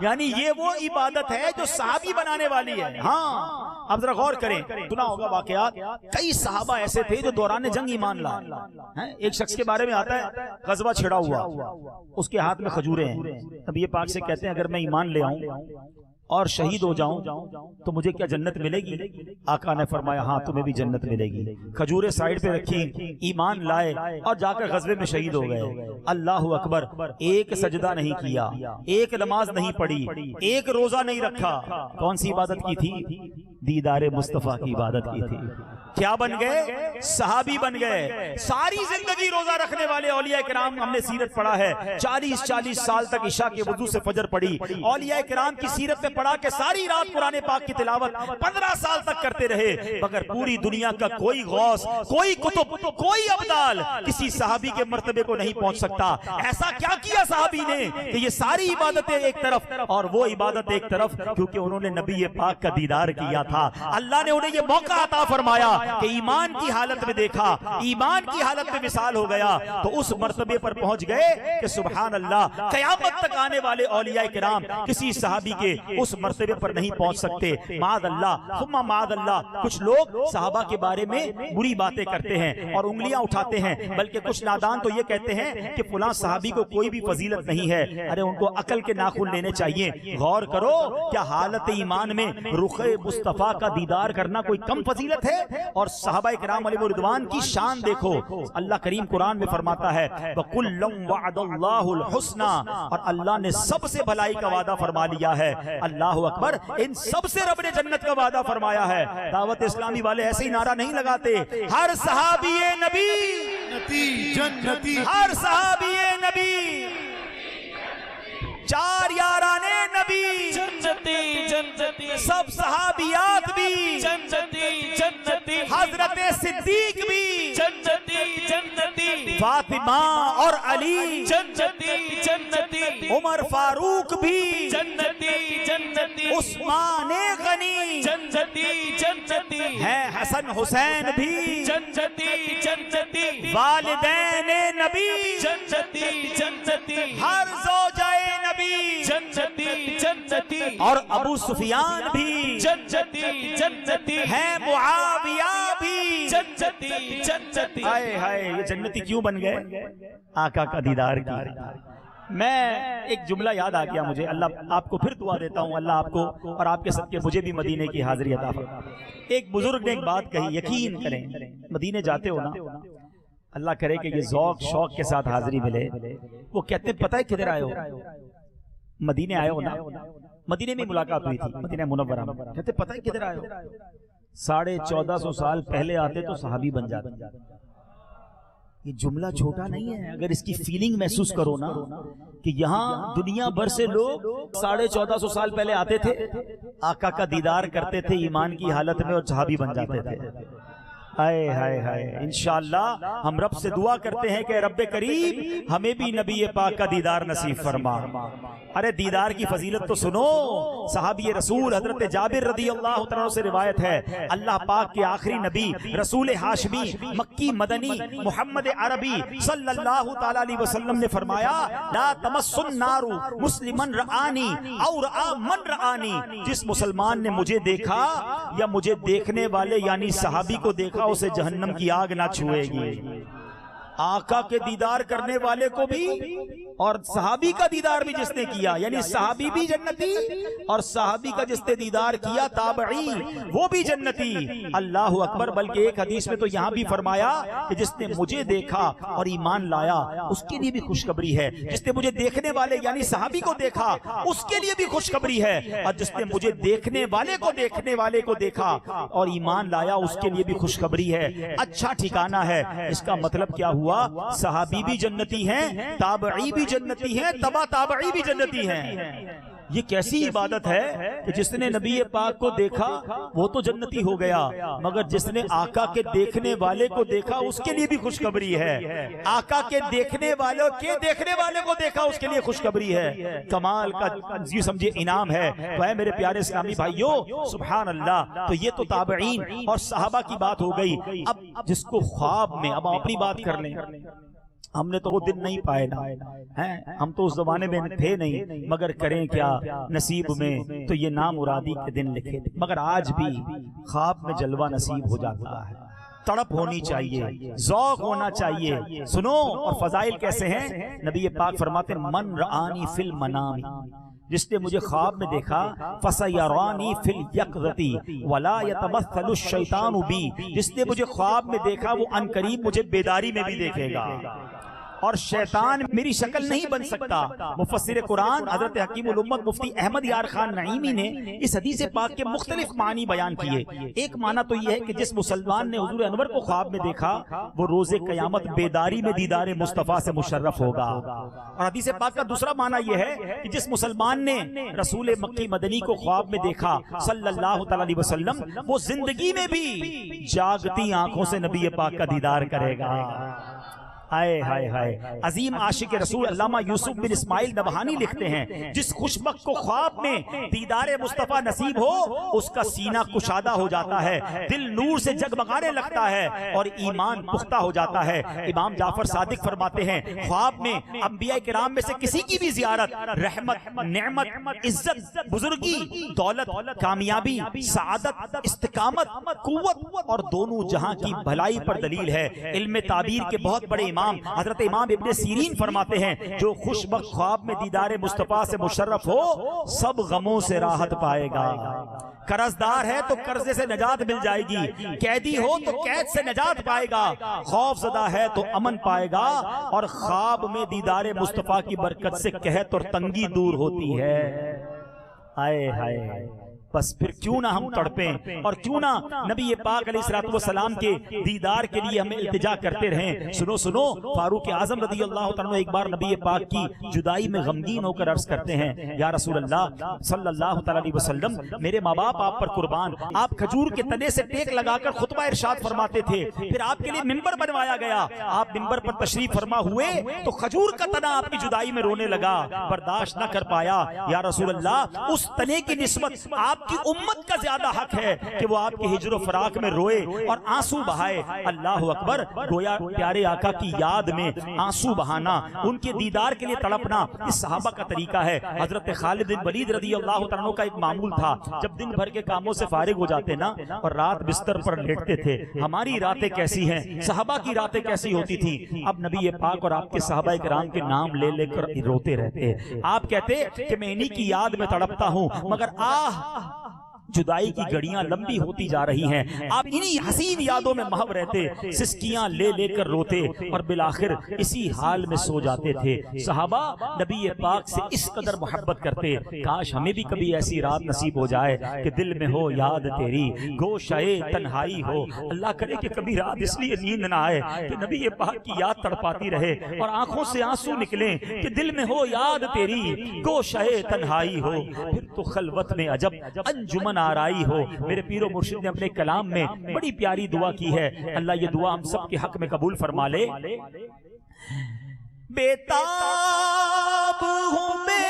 یعنی یہ وہ عبادت ہے جو صحابی بنانے والی ہے۔ ہاں اب ذرا غور کریں، سنا ہوگا واقعات، کئی صحابہ ایسے تھے جو دوران جنگ ایمان لائے۔ ایک شخص کے بارے میں آتا ہے غزوہ چھڑا ہوا، اس کے ہاتھ میں کھجوریں ہیں، اب یہ پاک سے کہتے ہیں اگر میں ایمان لے آؤں اور شہید ہو جاؤں تو مجھے کیا جنت ملے گی؟ آقا نے فرمایا ہاں تمہیں بھی جنت ملے گی۔ کھجوریں سائیڈ پہ رکھی، ایمان لائے اور جا کر غزوے میں شہید ہو گئے۔ اللہ اکبر، ایک سجدہ نہیں کیا، ایک نماز نہیں پڑھی، ایک روزہ نہیں رکھا۔ کون سی عبادت کی تھی؟ دیدار مصطفیٰ کی عبادت کی تھی۔ کیا بن گئے؟ صحابی بن گئے۔ ساری زندگی روزہ رکھنے والے اولیاء کرام، ہم نے سیرت پڑھا ہے، 40 سال تک عشاء کے وضو سے فجر پڑھی۔ اولیاء کرام کی سیرت میں پڑھا کہ ساری رات قرآن پاک کی تلاوت 15 سال تک کرتے رہے، مگر پوری دنیا کا کوئی غوث، کوئی کتب، کوئی ابدال کسی صحابی کے مرتبے کو نہیں پہنچ سکتا۔ ایسا کیا کیا صحابی نے کہ یہ ساری عبادتیں ایک طرف اور وہ عبادت ایک طرف؟ کیونکہ انہوں نے نبی پاک کا دیدار کیا تھا۔ اللہ نے انہیں یہ موقع عطا فرمایا کہ ایمان کی حالت میں دیکھا، ایمان کی حالت میں مثال ہو گیا، تو اس مرتبے پر پہنچ گئے کہ سبحان اللہ، قیامت تک آنے والے اولیاء کرام کسی صحابی کے اس مرتبے پر نہیں پہنچ سکتے۔ معاذ اللہ ثم معاذ اللہ، کچھ لوگ صحابہ کے بارے میں بری باتیں کرتے ہیں اور انگلیاں اٹھاتے ہیں، بلکہ کچھ نادان تو یہ کہتے ہیں کہ فلاں صحابی کو کوئی بھی فضیلت نہیں ہے۔ ارے ان کو عقل کے ناخن لینے چاہیے۔ غور کرو، کیا حالت ایمان میں رخ مصطفیٰ کا دیدار کرنا کوئی کم فضیلت ہے؟ اور صحابہ کرام علیہ رضوان کی شان دیکھو، اللہ کریم قرآن میں فرماتا ہے وَكُلًّا وَعَدَ اللَّهُ الْحُسْنَى، اور اللہ نے سب سے بھلائی کا وعدہ فرما لیا ہے۔ اللہ اکبر، ان سب سے رب نے جنت کا وعدہ فرمایا ہے۔ دعوت اسلامی والے ایسے ہی نعرہ نہیں لگاتے، ہر صحابی نبی جنتی، ہر صحابی نبی، چار یارانے نبی جنتی جنتی، سب صحابیات بھی جنتی جنتی، حضرت صدیق بھی جنتی جنتی، فاطمہ اور علی جنتی جنتی، عمر فاروق بھی جنتی جنتی، عثمان غنی جنتی جنتی، ہے حسن حسین بھی جنتی جنتی، والدین نبی جنتی جنتی، ہر زوجہ نبی جنتی جنتی، اور ابو سفیان بھی جنتی جنتی، ہے معاویہ بھی جنتی جنتی۔ ہائے ہائے، یہ جنتی کیوں بن گئے؟ آقا کا دیدار کی۔ میں ایک جملہ یاد آ گیا مجھے، اللہ آپ کو پھر دعا دیتا ہوں، اللہ آپ کو اور آپ کے صدقے مجھے بھی مدینے کی حاضری عطا فرمائے۔ ایک بزرگ نے ایک بات کہی، یقین کریں مدینے جاتے ہو نا، اللہ کرے کہ یہ ذوق شوق کے ساتھ حاضری ملے۔ وہ کہتے ہیں پتہ ہے کدھر آئے ہو؟ مدینے آئے ہو نا؟ مدینے میں ملاقات ہوئی تھی، مدینہ منورہ میں۔ کہتے پتہ ہے کدھر آئے ہو؟ 1450 سال پہلے آتے تو صحابی بن جاتے۔ یہ جملہ چھوٹا نہیں ہے، اگر اس کی فیلنگ محسوس کرو نا کہ یہاں دنیا بھر سے لوگ 1450 سال پہلے آتے تھے، آقا کا دیدار کرتے تھے ایمان کی حالت میں اور صحابی بن جاتے تھے۔ ہائے ہائے ہائے، انشاءاللہ ہم رب سے دعا کرتے ہیں کہ رب کریم ہمیں بھی نبی پاک کا دیدار نصیب فرما۔ ارے دیدار کی فضیلت تو سنو، صحابی رسول حضرت جابر رضی اللہ تعالیٰ سے روایت ہے، اللہ پاک کے آخری نبی رسول ہاشمی مکی مدنی محمد عربی صلی اللہ تعالیٰ علیہ وسلم نے فرمایا، لا تمس النار مسلمن رآنی اور من رآنی، جس مسلمان نے مجھے دیکھا یا مجھے دیکھنے والے یعنی صحابی کو دیکھا اسے جہنم کی آگ نہ چھوئے گی۔ آقا کے دیدار کرنے والے کو بھی اور صحابی کا دیدار بھی جس نے کیا، یعنی صحابی بھی جنتی اور صحابی کا جس نے دیدار کیا تابعی وہ بھی جنتی۔ اللہ اکبر، بلکہ ایک حدیث میں تو یہاں بھی فرمایا کہ جس نے مجھے دیکھا اور ایمان لایا اس کے لیے بھی خوشخبری ہے، جس نے مجھے دیکھنے والے یعنی صحابی کو دیکھا اس کے لیے بھی خوشخبری ہے، اور جس نے مجھے دیکھنے والے کو دیکھا اور ایمان لایا اس کے لیے بھی خوشخبری ہے۔ اچھا ٹھکانہ ہے۔ اس کا مطلب کیا ہوا؟ صحابی بھی جنتی ہیں، تابعی بھی جنتی ہیں، تبع تابعی بھی جنتی ہیں۔ یہ کیسی عبادت ہے کہ جس نے نبی پاک کو دیکھا وہ تو جنتی ہو گیا، مگر جس نے آقا کے دیکھنے والے کو دیکھا اس کے لیے بھی خوشخبری ہے۔ آقا کے دیکھنے والے کو دیکھا اس کے لیے خوشخبری ہے۔ کمال کا جی سمجھے انعام ہے۔ تو اے میرے پیارے اسلامی بھائیو، سبحان اللہ، تو یہ تو تابعین اور صحابہ کی بات ہو گئی۔ اب جس کو خواب میں، اب ہم اپنی بات کر لیں، ہم نے تو وہ دن نہیں پائے نا، ہم تو اس زمانے میں تھے نہیں، مگر کریں کیا، نصیب میں تو یہ نامرادی کے دن لکھے تھے، مگر آج بھی خواب میں جلوہ نصیب ہو جاتا ہے۔ تڑپ ہونی چاہیے، ذوق ہونا چاہیے۔ سنو، اور فضائل کیسے ہیں؟ نبی پاک فرماتے ہیں، من رآنی فی المنام، جس نے مجھے خواب میں دیکھا، فَسَيَرَانِي فِي الْيَقْظَةِ وَلَا يَتَمَثَّلُ الشَّيْطَانُ بِي، جس نے مجھے خواب میں دیکھا وہ عنقریب مجھے بیداری میں بھی دیکھے گا، اور شیطان میری شکل نہیں بن سکتا۔ مفسر قرآن حضرت حکیم الامت مفتی احمد یار خان نعیمی نے اس حدیث پاک کے مختلف معنی بیان کیے۔ ایک معنی تو یہ ہے کہ جس مسلمان نے حضور انور کو خواب میں دیکھا وہ روز قیامت بیداری میں دیدار مصطفیٰ سے مشرف ہوگا، اور حدیث پاک کا دوسرا معنی یہ ہے کہ جس مسلمان نے رسول مکی مدنی کو خواب میں دیکھا صلی اللہ تعالی علیہ وسلم، وہ زندگی میں بھی جاگتی آنکھوں سے نبی پاک کا دیدار کرے گا۔ ہائے ہائے ہائے، عظیم عاشق رسول علامہ یوسف بن اسماعیل نبہانی لکھتے ہیں، جس خوشبخت کو خواب میں دیدار مصطفیٰ نصیب ہو اس کا سینہ کشادہ ہو جاتا ہے، دل نور سے جگمگانے لگتا ہے اور ایمان پختہ ہو جاتا ہے۔ امام جعفر صادق فرماتے ہیں، خواب میں انبیاء کرام میں سے کسی کی بھی زیارت رحمت، نعمت، عزت، بزرگی، دولت، کامیابی، سعادت، استقامت، قوت اور دونوں جہاں کی بھلائی پر دلیل ہے۔ علم تعبیر کے بہت بڑے امام حضرت امام ابن سیرین فرماتے ہیں، جو خوشبخت خواب میں دیدار مصطفیٰ سے مشرف ہو سب غموں سے راحت پائے گا۔ قرضدار ہے تو قرضے سے نجات مل جائے گی، قیدی ہو تو قید سے نجات پائے گا، خوف زدہ ہے تو امن پائے گا، اور خواب میں دیدار مصطفیٰ کی برکت سے قحط اور تنگی دور ہوتی ہے۔ ہائے ہائے، بس پھر کیوں نہ ہم تڑپیں، اور کیوں نہ نبی پاک علیہ الصلوۃ والسلام کے دیدار کے لیے ہمیں التجا کرتے رہیں۔ سنو سنو، فاروق اعظم رضی اللہ تعالیٰ ایک بار نبی پاک کی جدائی میں غمگین ہو کر عرض کرتے ہیں، یا رسول اللہ صلی اللہ تعالیٰ علیہ وسلم، میرے ماں باپ آپ پر قربان، آپ کھجور کے تنے سے ٹیک لگا کر خطبہ ارشاد فرماتے تھے، پھر آپ کے لیے ممبر بنوایا گیا، آپ ممبر پر تشریف فرما ہوئے تو کھجور کا تنا آپ کی جدائی میں رونے لگا، برداشت نہ کر پایا، یا رسول اللہ اس تنے کی نسبت آپ کی امت کا زیادہ حق ہے کہ وہ آپ کے ہجر و فراق میں روئے اور آنسو بہائے۔ اللہ اکبر، گویا پیارے آقا کی یاد میں آنسو بہانا، ان کے دیدار کے لیے تڑپنا، اس صحابہ کا طریقہ ہے۔ حضرت خالد بن ولید رضی اللہ عنہ کا ایک معمول تھا، جب دن بھر کے کاموں سے فارغ ہو جاتے نا اور رات بستر پر لیٹتے تھے، ہماری راتیں کیسی ہیں، صحابہ کی راتیں کیسی ہوتی تھی، اب نبی پاک اور آپ کے صحابہ کرام کے نام لے لے کر روتے رہتے۔ آپ کہتے کہ میں انہی کی یاد میں تڑپتا ہوں، مگر جدائی کی گھڑیاں لمبی ہوتی جا رہی ہیں، آپ انہی حسین یادوں میں محو رہتے، سسکیاں لے لے کر روتے اور بالآخر اسی حال میں سو جاتے تھے۔ صحابہ نبی پاک سے اس قدر محبت کرتے، کاش ہمیں بھی کبھی ایسی رات نصیب ہو جائے کہ دل میں ہو یاد تیری، گوشے تنہائی ہو۔ اللہ کرے کہ کبھی رات اس لیے نیند نہ آئے کہ نبی پاک کی یاد تڑپاتی رہے اور آنکھوں سے آنسو نکلیں کہ دل میں ہو یاد تیری، گوشے تنہائی ہو۔ پھر تو خلوت میں عجب انجمن جان آرائی ہو. میرے پیر و مرشد نے اپنے کلام میں بڑی پیاری دعا کی ہے. اللہ یہ دعا ہم سب کے حق میں قبول فرما لے. بیتاب ہوں بے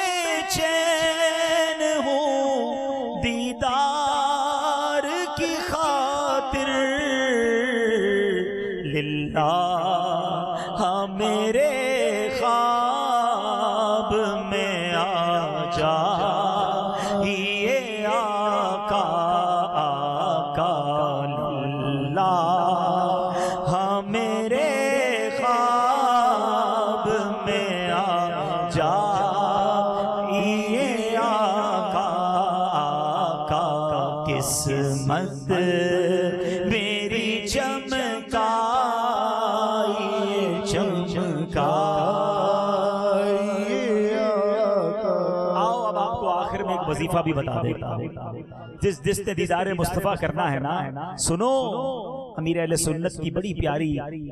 چین ہوں دیدار کی خاطر للہ میرے خواب میں آ جا یہ آقا آقا للہ میرے خواب میں آ جا یہ آقا آقا قسمت میری چمکائی وظیفہ بھی بتا دیتا ہوں. جس نے دیدار مصطفیٰ کرنا ہے نا، سنو امیر اہل سنت کی بڑی پیاری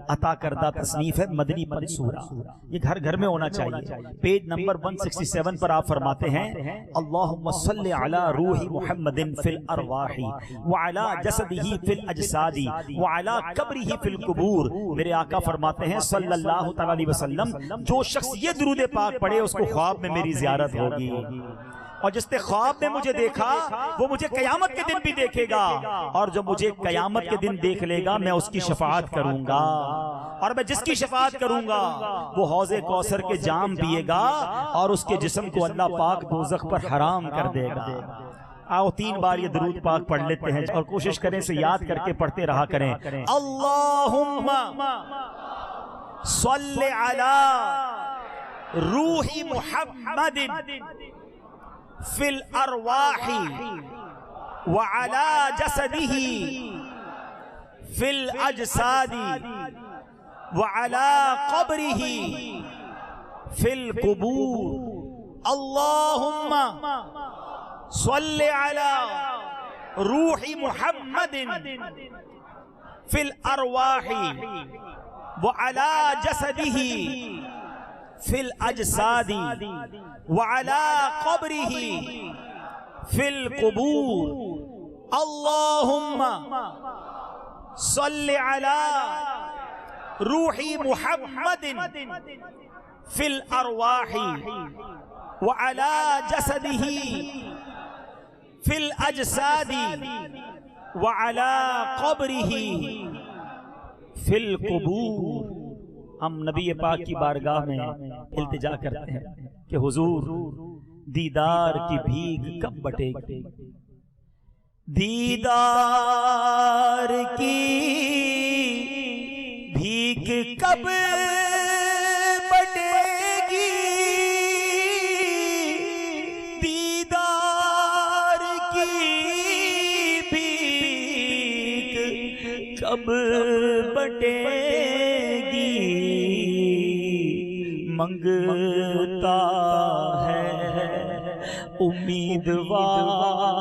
عطا کردہ تصنیف ہے مدنی منصورہ. یہ گھر گھر میں ہونا چاہیے. پیج نمبر 167 پر آپ فرماتے ہیں اللہم صلی علی روح محمد فی الارواح وعلی جسدہ فی الاجساد وعلی قبرہ فی القبور. میرے آقا فرماتے ہیں صلی اللہ تعالی علیہ وسلم جو شخص یہ درود پاک پڑھے اس کو خواب میں میری زیارت ہوگی، اور جس نے خواب میں مجھے دیکھا وہ مجھے قیامت کے دن بھی دیکھے گا، اور جو مجھے قیامت کے دن دیکھ لے گا میں اس کی شفاعت کروں گا، اور میں جس کی شفاعت کروں گا وہ حوض کوثر کے جام پیے گا اور اس کے جسم کو اللہ پاک دوزخ پر حرام کر دے گا. آؤ 3 بار یہ درود پاک پڑھ لیتے ہیں اور کوشش کریں اسے یاد کر کے پڑھتے رہا کریں. اللہم صلی علی روح محمد فی الارواح وعلی جسدہ فی الاجساد وعلی قبرہ فی القبور. اللہم صلی علی روح محمد فی الارواح وعلی جسدہ فی الاجساد وعلی قبرہ فی القبور. اللہم صلی علی روح محمد فی الارواح وعلی جسدہ فی الاجساد وعلی قبرہ فی القبور. ہم نبی پاک کی بارگاہ میں التجا کرتے ہیں کہ حضور دیدار کی بھیک کب بٹے گی، دیدار کی بھیک کب بٹے گی، دیدار کی بھیک کب بٹے گی. منگتا ہے امیدوار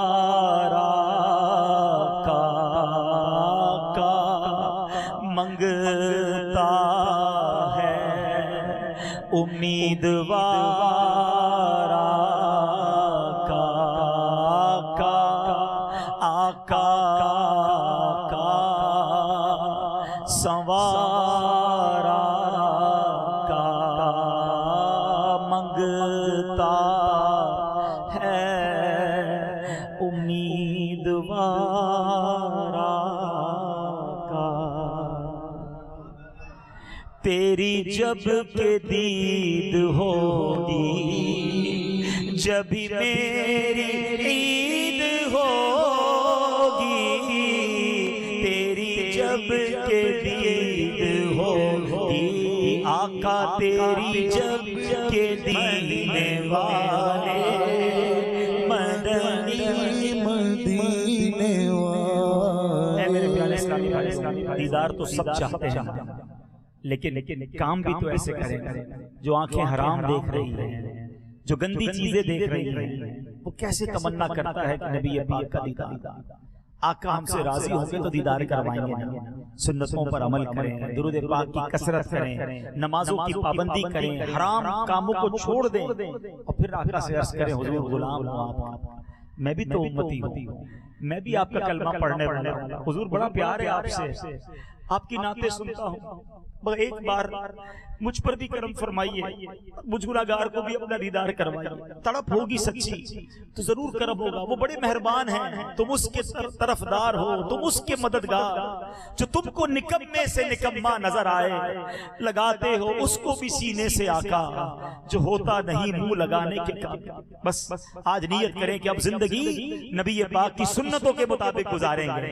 کا منگتا ہے امیدوار کا آقا کا سنوارا کا منگتا ہے امیدوار کا. تیری جب کہ دید ہوگی جب میری عید ہوگی، تیری جب کہ دید ہوگی آقا تیری جب کہ دینے والے مدنی مدینے والے. اے میرے پیارے اسلامی بھائی، دیدار تو سب چاہتے ہیں لیکن کام بھی تو ایسے کریں. جو آنکھیں حرام دیکھ رہی ہیں، جو گندی چیزیں دیکھ رہی ہیں، وہ کیسے تمنا کرتا ہے کہ نبی پاک کا دیدار. آقا ہم سے راضی ہوں گے تو دیدار کروائیں گے. سنتوں پر عمل کریں، درود پاک کی کثرت کریں، نمازوں کی پابندی کریں، حرام کاموں کو چھوڑ دیں، اور پھر آقا سے عرض کریں حضور غلام ہوں آپ کا. میں بھی تو امتی ہوں، میں بھی آپ کا کلمہ پڑھنے والا ہوں، حضور بڑا پیار ہے آپ سے، آپ کی نعتیں سنتا ہوں، بس ایک بار مجھ پر بھی کرم فرمائیے، مجھ گناہگار کو بھی اپنا دیدار کروائیے۔ تڑپ ہوگی سچی تو ضرور کرم ہوگا، وہ بڑے مہربان ہیں، تم اس کے طرفدار ہو، تم اس کے مددگار، جو تم کو نکمے سے نکما نظر آئے، لگاتے ہو اس کو بھی سینے سے آقا، جو ہوتا نہیں منہ لگانے کے کام۔ بس آج نیت کریں کہ اب زندگی نبی پاک کی سنتوں کے مطابق گزاریں گے۔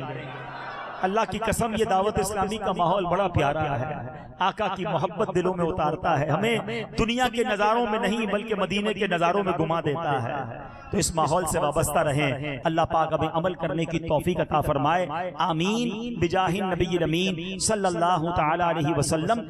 اللہ کی قسم یہ دعوت اسلامی کا ماحول بڑا پیارا ہے، آقا کی محبت دلوں میں اتارتا ہے، ہمیں دنیا کے نظاروں میں نہیں بلکہ مدینے کے نظاروں میں گما دیتا ہے۔ تو اس ماحول سے وابستہ رہیں، اللہ پاک ہمیں عمل کرنے کی توفیق عطا فرمائے، آمین بجاہ النبی الامین صلی اللہ تعالی علیہ وسلم۔